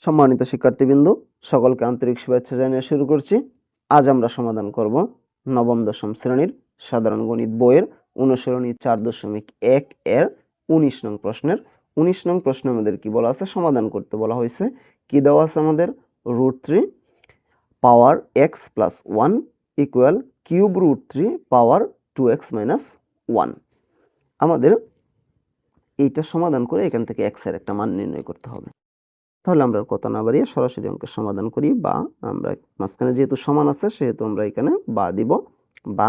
সম্মানিত শিক্ষার্থীবৃন্দ, সকলকে আন্তরিক শুভেচ্ছা জানিয়ে শুরু করছি। আজ আমরা সমাধান করব নবম দশম শ্রেণীর সাধারণ গণিত বইয়ের অনুশীলনী 4.1 এর 19 নং প্রশ্নের 19 নং প্রশ্নের আমাদের কি বলা আছে, সমাধান করতে বলা হয়েছে। কি দেওয়া আছে আমাদের? √3 পাওয়ার x প্লাস 1 ইকুয়াল কিউব √3 পাওয়ার 2x মাইনাস 1। আমাদের এইটা সমাধান করে এখান থেকে x এর একটা মান নির্ণয় করতে হবে। তাহলে আমরা কথা না বাড়িয়ে সরাসরি অঙ্কের সমাধান করি, বা আমরা মাঝখানে যেহেতু সমান আছে সেহেতু আমরা এখানে বা দিব, বা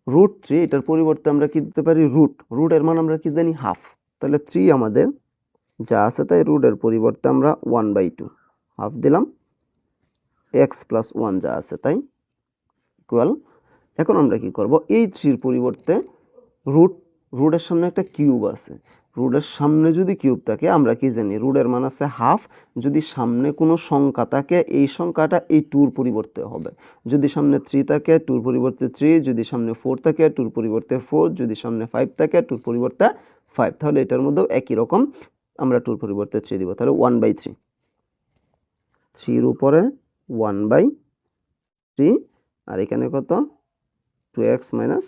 √3 এটার পরিবর্তে আমরা কি দিতে পারি? রুটের মান আমরা কি জানি? হাফ। তাহলে 3 আমাদের যা আছে তাই রুটের পরিবর্তে আমরা 1/2 হাফ দিলাম, x প্লাস 1 যা আছে তাই ইকুয়াল। এখন আমরা কি করব? এই 3 পরিবর্তে রুটের সামনে একটা কিউব আছে, রুটের সামনে যদি কিউব থাকে আমরা কি জানি? রুটের মান আছে হাফ। যদি সামনে কোনো সংখ্যা থাকে এই সংখ্যাটা এই 2 পরিবর্তে হবে। যদি সামনে 3 থাকে 2 পরিবর্তে 3, যদি সামনে 4 থাকে 2 পরিবর্তে 4, যদি সামনে 5 থাকে 2 পরিবর্তে 5। তাহলে এটার মধ্যেও একই রকম আমরা 2 পরিবর্তে 3 দিব। তাহলে 1/3, 3 এর উপরে 1/3, আর এখানে কত? 2x মাইনাস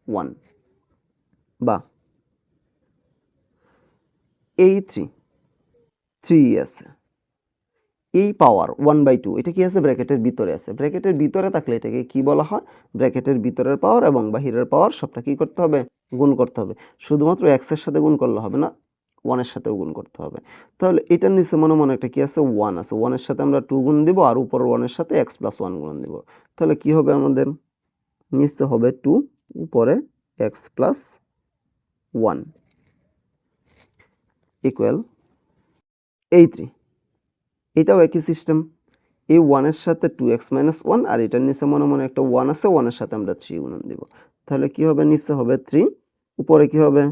1, বা এই 3 আছে, এই পাওয়ার 1/2 এটা কি আছে? ব্র্যাকেটের ভিতরে আছে। ব্র্যাকেটের ভিতরে থাকলে এটাকে কি বলা হয়? ব্র্যাকেটের ভিতরের পাওয়ার এবং বাহিরের পাওয়ার সবটা কি করতে হবে? গুণ করতে হবে। শুধুমাত্র x এর সাথে গুণ করলে হবে না, 1 এর সাথেও গুণ করতে হবে। তাহলে এটার নিচে মনে মনে একটা কি আছে? 1 আছে। 1 এর সাথে আমরা 2 গুণ দিব, আর উপরের 1 এর সাথে x প্লাস 1 গুণ দিব। তাহলে কি হবে আমাদের? নিচে হবে 2, উপরে x প্লাস 1 ইকুয়াল এই 3। এটাও একই সিস্টেম, এই 1 এর সাথে 2x মাইনাস 1, আর এটার নিচে মনে মনে একটা 1 আছে, 1 এর সাথে আমরা 3 গুণন দিব। তাহলে কি হবে? নিচে হবে 3, উপরে কি হবে?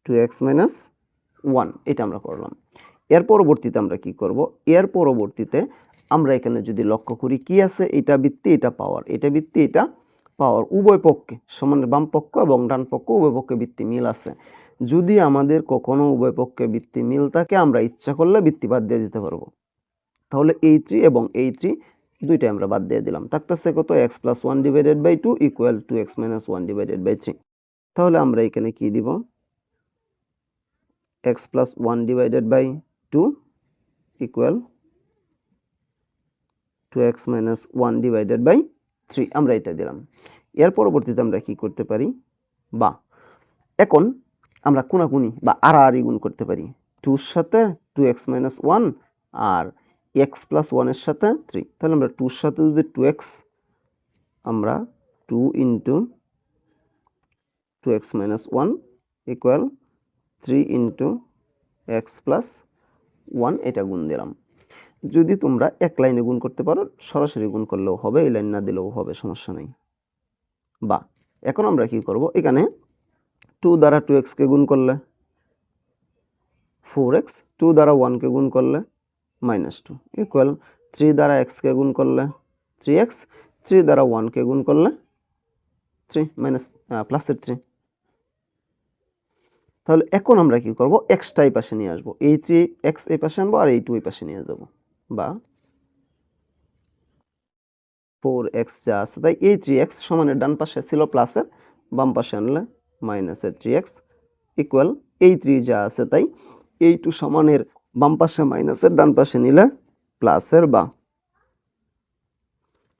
2x minus 1। এটা আমরা করলাম। এর পরবর্তীতে আমরা কি করব? এর পরবর্তীতে আমরা এখানে যদি লক্ষ্য করি কি আছে? এটা বৃত্তি, এটা পাওয়ার, এটা বৃত্তি, এটা পাওয়ার, উভয় পক্ষে সমান, বাম পক্ষ এবং ডান পক্ষ উভয় পক্ষে বৃত্তি মিল আছে। যদি আমাদের কখনো উভয় পক্ষে বৃত্তি মিল থাকে আমরা ইচ্ছা করলে বৃত্তি বাদ দিয়ে দিতে পারবো। তাহলে এই 3 এবং এই 3 দুইটাই আমরা বাদ দিয়ে দিলাম। থাকতেছে কত? x plus 1 divided by 2 equal 2x minus 1 divided by 3। তাহলে আমরা এখানে কি দিব? x plus 1 divided by 2 equal 2x minus 1 divided by 3, আমরা এটা দিলাম। এর পরবর্তীতে আমরা কি করতে পারি? বা এখন আমরা কোনাকুনি বা আড়াআড়ি গুণ করতে পারি। 2 এর সাথে 2x মাইনাস 1 আর x প্লাস 1 এর সাথে 3। তাহলে আমরা 2 এর সাথে যদি 2x, আমরা 2 into 2x minus 1 equal 3 into x plus 1 এটা গুণ দিলাম। যদি তোমরা এক লাইনে গুণ করতে পারো সরাসরি গুণ করলেও হবে, এই লাইন না দিলেও হবে, সমস্যা নেই। বা এখন আমরা কি করব? এখানে 2 দ্বারা 2x কে গুণ করলে 4x, 2 দ্বারা 1 কে গুণ করলে -2 ইকুয়াল 3 দ্বারা x কে গুণ করলে 3x, 3 দ্বারা 1 কে গুণ করলে 3 প্লাসের 3। তাহলে এখন আমরা কি করব? x টা এই পাশে নিয়ে আসবো, এই 3x এই পাশে আনবো আর এই 2 এই পাশে নিয়ে যাব, বা 4x যা আছে তাই এই 3x সমানের ডান পাশে ছিল প্লাসের, বাম পাশে আনলে মাইনাসের 3x ইকুয়াল এই 3 যা আছে তাই এই 2 সমানের বাম পাশে মাইনাসের, ডান পাশে নিলে প্লাসের, বা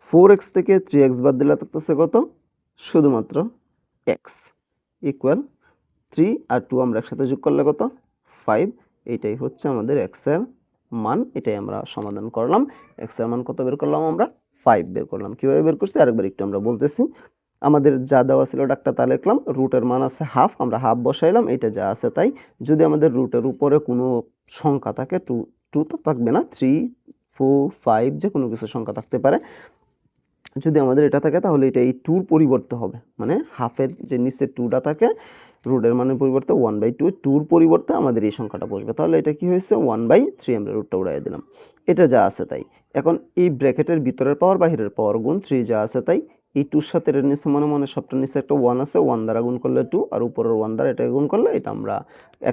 4x থেকে 3x বাদ দিলে থাকতেছে কত? শুধুমাত্র x ইকুয়াল 3 আর 2 আমরা একসাথে যোগ করলে কত? 5। এইটাই হচ্ছে আমাদের x এর মান। এটাই আমরা সমাধান করলাম। x এর মান কত বের করলাম? আমরা 5 বের করলাম। কিভাবে বের করছি আরেকবার একটু আমরা বলতেছি। আমাদের যা দেওয়া ছিল ডাকটা তা লিখলাম, রুটের মান আছে হাফ, আমরা হাফ বসাইলাম, এটা যা আছে তাই। যদি আমাদের রুটের উপরে কোনো সংখ্যা থাকে, 2 তো থাকবে না, 3, 4, 5 যে কোনো কিছু সংখ্যা থাকতে পারে। যদি আমাদের এটা থাকে তাহলে এটা এই 2 পরিবর্তে হবে, মানে হাফের যে নিচে 2টা থাকে রুটের মানের পরিবর্তে 1/2, 2 পরিবর্তে আমাদের এই সংখ্যাটা বসবে। তাহলে এটা কি হয়েছে? 1/3, আমরা রুটটা উড়াই দিলাম। এটা যা আছে তাই। এখন এই ব্র্যাকেটের ভিতরের পাওয়ার বাহিরের পাওয়ার গুণ 3 যা আছে তাই। এই 2 এর সাথে এর নিচে মনে মনে সবটার নিচে একটা 1 আছে, 1 দ্বারা গুণ করলে 2, আর উপরের 1 দ্বারা এটাকে গুণ করলে এটা আমরা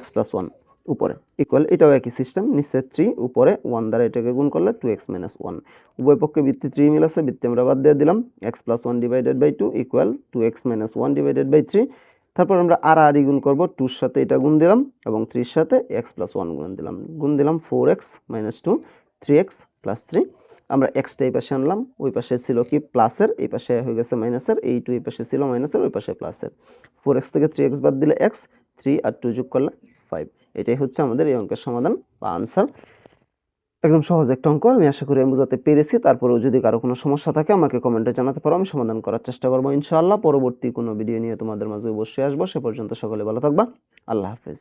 x প্লাস 1 উপরে ইকুয়াল, এটাও একই সিস্টেম, নিচে 3 উপরে 1 দ্বারা এটাকে গুণ করলে 2x - 1। উভয় পক্ষে বৃত্তি 3 মিল আছে, বৃত্তি আমরা বাদ দিয়ে দিলাম, x + 1 / 2 ইকুয়াল 2x - 1 / 3। তারপর আমরা আর গুণ করব, 2 এর সাথে এটা গুণ দিলাম এবং 3 এর সাথে x + 1 গুণ দিলাম 4x - 2 3x + 3। আমরা এক্সটা এই পাশে আনলাম, ওই পাশে ছিল কি প্লাসের, এই পাশে হয়ে গেছে মাইনাসের, এই 2 এই পাশে ছিল মাইনাসের, ওই পাশে প্লাসের। 4x থেকে 3x বাদ দিলে x, 3 আর 2 যোগ করলে 5। এটাই হচ্ছে আমাদের এই অঙ্কের সমাধান বা আনসার। একদম সহজ একটা অঙ্ক, আমি আশা করি আমি বোঝাতে পেরেছি। তারপরেও যদি কারো কোনো সমস্যা থাকে আমাকে কমেন্টে জানাতে পারো, আমি সমাধান করার চেষ্টা করবো ইনশাআল্লাহ। পরবর্তী কোনো ভিডিও নিয়ে তোমাদের মাঝে অবশ্যই আসবো। সে পর্যন্ত সকলে ভালো থাকবা। আল্লাহ হাফেজ।